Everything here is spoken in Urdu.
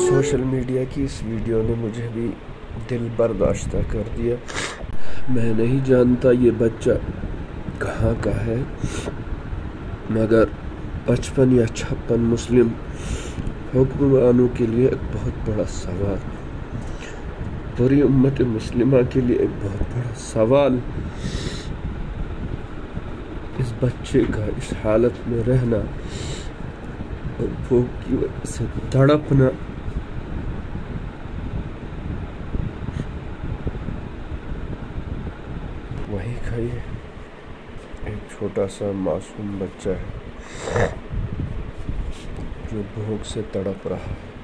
سوشل میڈیا کی اس ویڈیو نے مجھے بھی دل برداشتہ کر دیا۔ میں نہیں جانتا یہ بچہ کہاں کا ہے، مگر 55 یا 56 مسلم حکمرانوں کے لیے ایک بہت بڑا سوال، پوری امت مسلمہ کے لیے ایک بہت بڑا سوال، اس بچے کا اس حالت میں رہنا اور بھوک کی وجہ سے تڑپنا۔ وہی کا یہ ایک چھوٹا سا معصوم بچہ ہے جو بھوک سے تڑپ رہا ہے۔